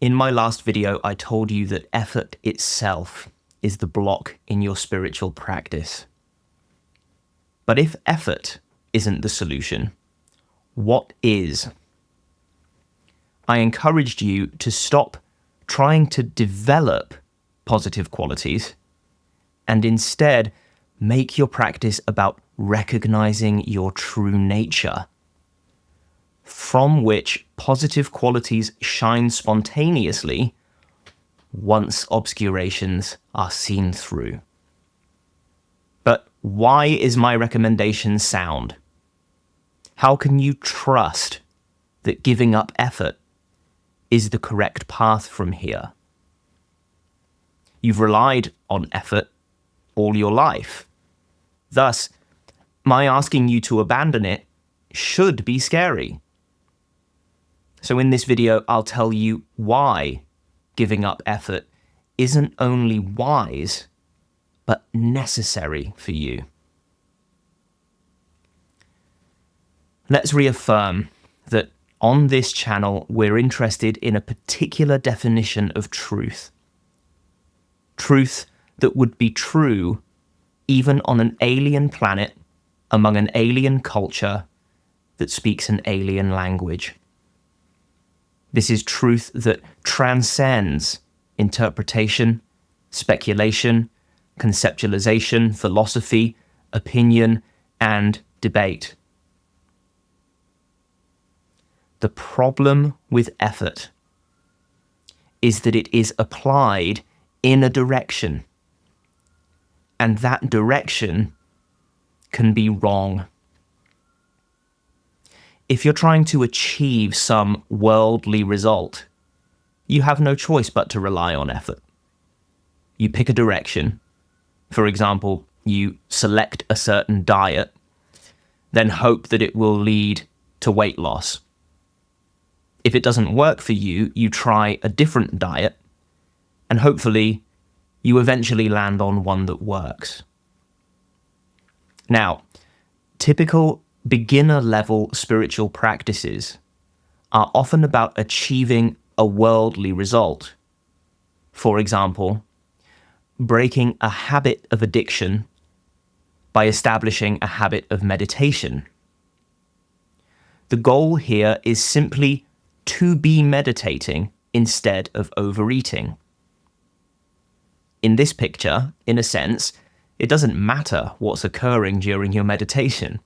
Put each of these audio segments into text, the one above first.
In my last video, I told you that effort itself is the block in your spiritual practice. But if effort isn't the solution, what is? I encouraged you to stop trying to develop positive qualities and instead make your practice about recognizing your true nature, from which positive qualities shine spontaneously once obscurations are seen through. But why is my recommendation sound? How can you trust that giving up effort is the correct path from here? You've relied on effort all your life. Thus, my asking you to abandon it should be scary. So in this video, I'll tell you why giving up effort isn't only wise, but necessary for you. Let's reaffirm that on this channel, we're interested in a particular definition of truth. Truth that would be true even on an alien planet, among an alien culture that speaks an alien language. This is truth that transcends interpretation, speculation, conceptualization, philosophy, opinion, and debate. The problem with effort is that it is applied in a direction, and that direction can be wrong. If you're trying to achieve some worldly result, you have no choice but to rely on effort. You pick a direction. For example, you select a certain diet, then hope that it will lead to weight loss. If it doesn't work for you, you try a different diet, and hopefully you eventually land on one that works. Now, typical beginner-level spiritual practices are often about achieving a worldly result. For example, breaking a habit of addiction by establishing a habit of meditation. The goal here is simply to be meditating instead of overeating. In this picture, in a sense, it doesn't matter what's occurring during your meditation.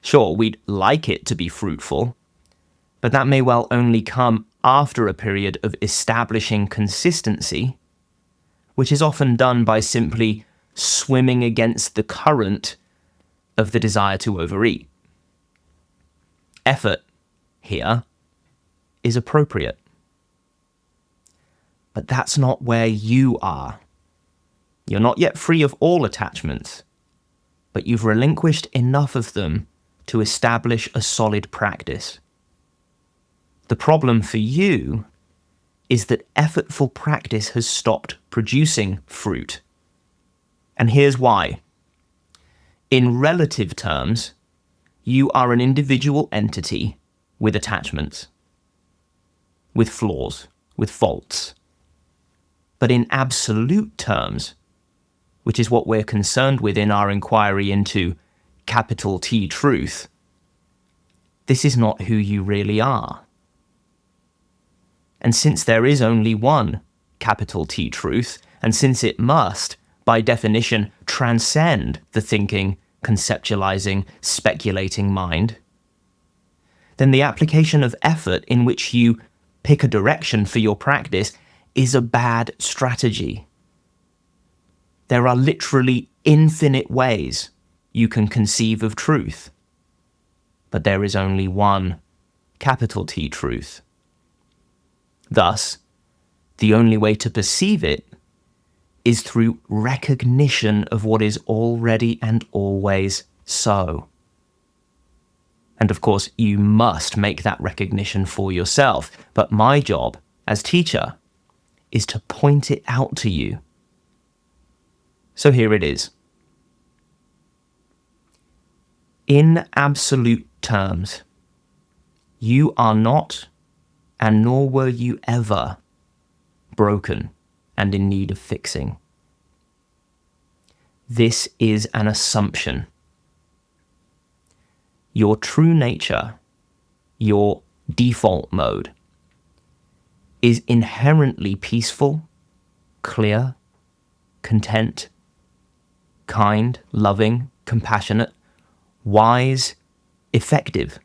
Sure, we'd like it to be fruitful, but that may well only come after a period of establishing consistency, which is often done by simply swimming against the current of the desire to overeat. Effort here is appropriate. But that's not where you are. You're not yet free of all attachments, but you've relinquished enough of them to establish a solid practice. The problem for you is that effortful practice has stopped producing fruit. And here's why. In relative terms, you are an individual entity with attachments, with flaws, with faults. But in absolute terms, which is what we're concerned with in our inquiry into capital T truth, this is not who you really are. And since there is only one capital T truth, and since it must, by definition, transcend the thinking, conceptualizing, speculating mind, then the application of effort in which you pick a direction for your practice is a bad strategy. There are literally infinite ways you can conceive of truth, but there is only one capital T truth. Thus, the only way to perceive it is through recognition of what is already and always so. And of course, you must make that recognition for yourself, but my job as teacher is to point it out to you. So here it is. In absolute terms, you are not, and nor were you ever, broken and in need of fixing. This is an assumption. Your true nature, your default mode, is inherently peaceful, clear, content, kind, loving, compassionate, wise, effective.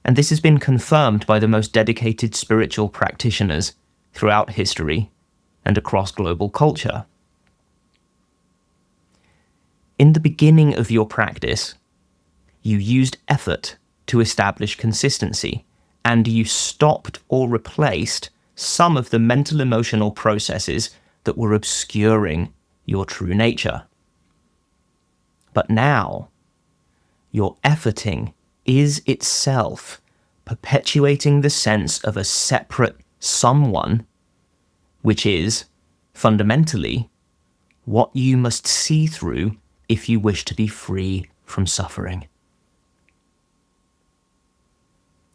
And this has been confirmed by the most dedicated spiritual practitioners throughout history and across global culture. In the beginning of your practice, you used effort to establish consistency, and you stopped or replaced some of the mental emotional processes that were obscuring your true nature. But now, your efforting is itself perpetuating the sense of a separate someone, which is, fundamentally, what you must see through if you wish to be free from suffering.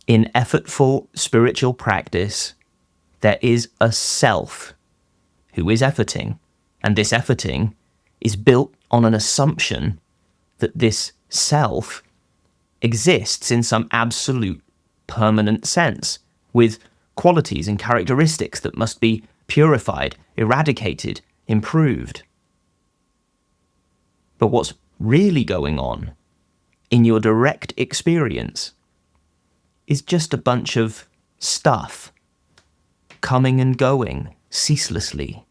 In effortful spiritual practice, there is a self who is efforting, and this efforting is built on an assumption that this self exists in some absolute permanent sense, with qualities and characteristics that must be purified, eradicated, improved. But what's really going on in your direct experience is just a bunch of stuff coming and going ceaselessly.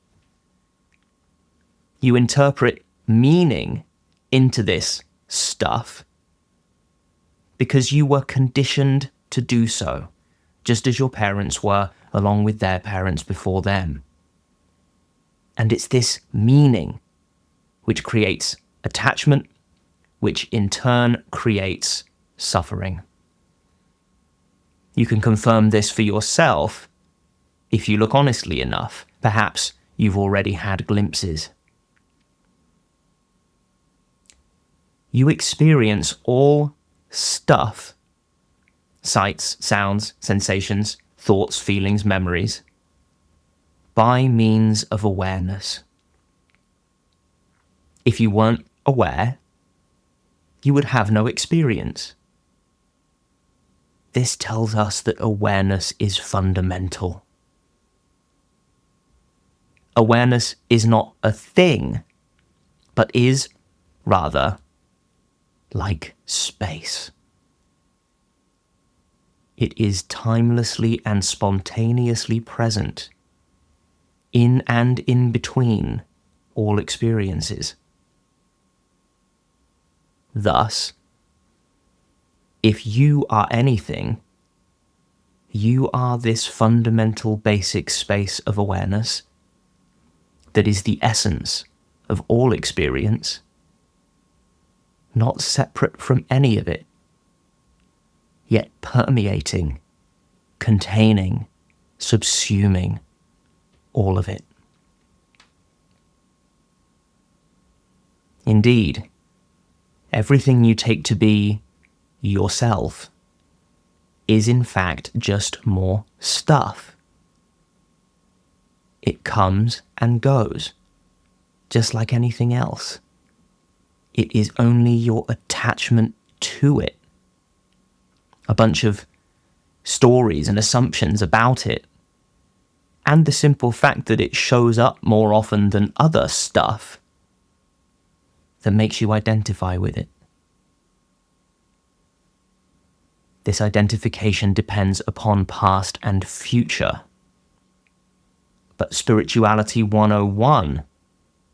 You interpret meaning into this stuff because you were conditioned to do so, just as your parents were, along with their parents before them. And it's this meaning which creates attachment, which in turn creates suffering. You can confirm this for yourself if you look honestly enough. Perhaps you've already had glimpses. You experience all stuff, sights, sounds, sensations, thoughts, feelings, memories, by means of awareness. If you weren't aware, you would have no experience. This tells us that awareness is fundamental. Awareness is not a thing, but is, rather, like space. It is timelessly and spontaneously present in and in between all experiences. Thus, if you are anything, you are this fundamental basic space of awareness that is the essence of all experience, not separate from any of it, yet permeating, containing, subsuming all of it. Indeed, everything you take to be yourself is in fact just more stuff. It comes and goes, just like anything else. It is only your attachment to it. A bunch of stories and assumptions about it, and the simple fact that it shows up more often than other stuff that makes you identify with it. This identification depends upon past and future. But Spirituality 101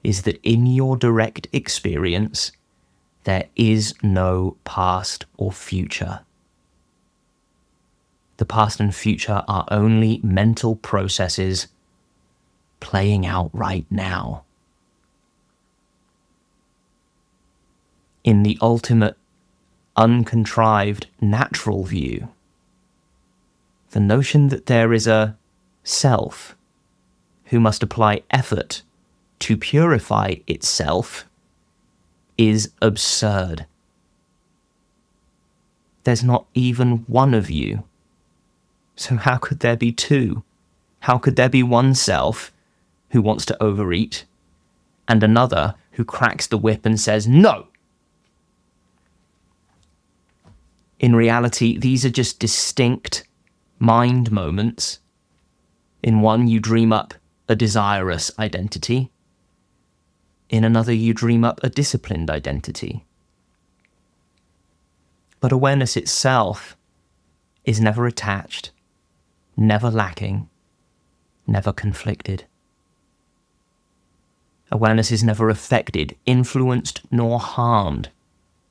is that in your direct experience, there is no past or future. The past and future are only mental processes playing out right now. In the ultimate, uncontrived, natural view, the notion that there is a self who must apply effort to purify itself is absurd. There's not even one of you. So how could there be two? How could there be one self who wants to overeat and another who cracks the whip and says, no? In reality, these are just distinct mind moments. In one, you dream up a desirous identity. In another, you dream up a disciplined identity. But awareness itself is never attached, never lacking, never conflicted. Awareness is never affected, influenced, nor harmed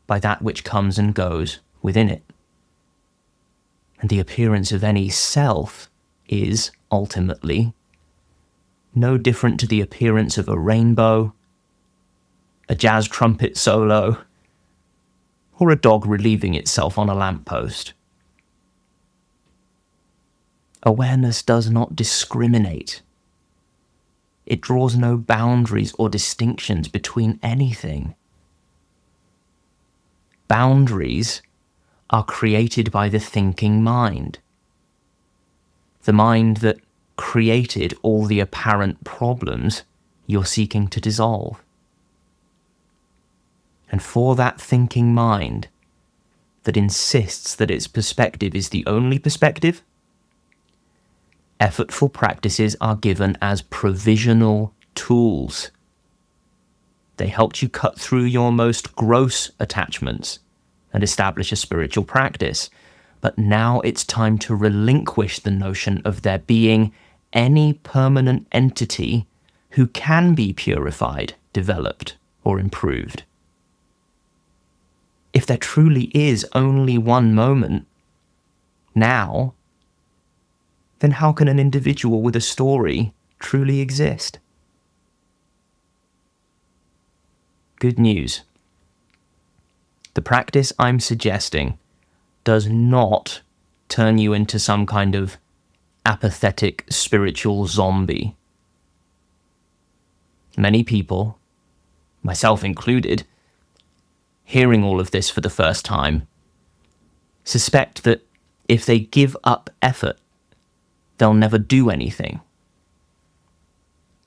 by that which comes and goes within it. And the appearance of any self is, ultimately, no different to the appearance of a rainbow, a jazz trumpet solo, or a dog relieving itself on a lamppost. Awareness does not discriminate. It draws no boundaries or distinctions between anything. Boundaries are created by the thinking mind. The mind that created all the apparent problems you're seeking to dissolve. And for that thinking mind that insists that its perspective is the only perspective, effortful practices are given as provisional tools. They helped you cut through your most gross attachments and establish a spiritual practice. But now it's time to relinquish the notion of there being any permanent entity who can be purified, developed, or improved. If there truly is only one moment, now, then how can an individual with a story truly exist? Good news. The practice I'm suggesting does not turn you into some kind of apathetic spiritual zombie. Many people, myself included, hearing all of this for the first time, suspect that if they give up effort, they'll never do anything.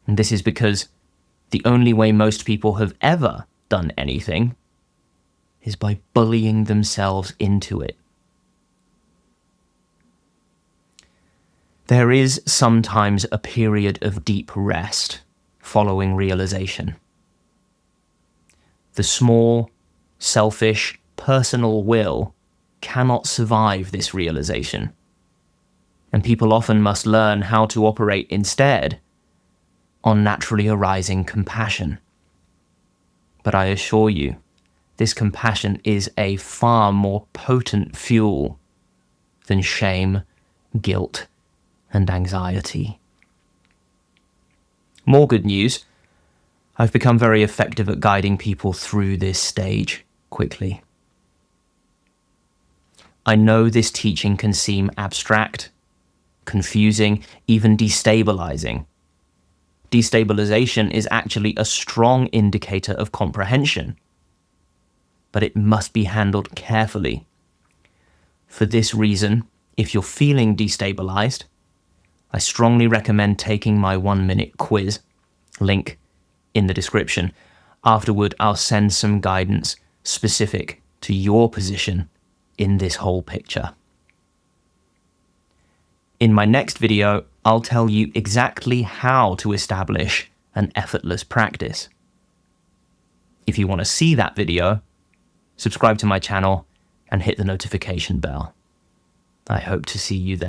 And this is because the only way most people have ever done anything is by bullying themselves into it. There is sometimes a period of deep rest following realization. The small, selfish, personal will cannot survive this realization, and people often must learn how to operate instead on naturally arising compassion. But I assure you, this compassion is a far more potent fuel than shame, guilt, and anxiety. More good news, I've become very effective at guiding people through this stage quickly. I know this teaching can seem abstract, confusing, even destabilizing. Destabilization is actually a strong indicator of comprehension, but it must be handled carefully. For this reason, if you're feeling destabilized, I strongly recommend taking my 1-minute quiz, link in the description. Afterward, I'll send some guidance specific to your position in this whole picture. In my next video, I'll tell you exactly how to establish an effortless practice. If you want to see that video, subscribe to my channel and hit the notification bell. I hope to see you there.